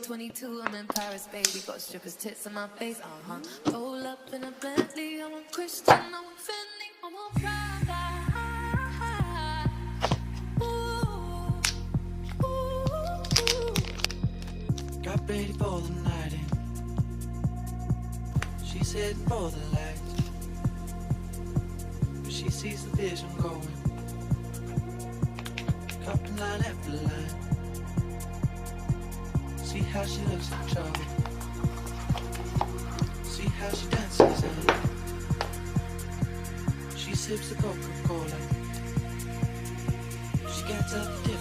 22, I'm in Paris, baby. Got strippers' tits in my face, Roll up in a Bentley, I'm a Christian, I'm a Fendi, I'm a Prada. Ooh, ooh. Got ready for the night in. She's heading for the lights, but she sees the vision going. Cupping line after line. See how she looks in trouble. See how she dances and she sips the Coca-Cola. She can't tell the difference.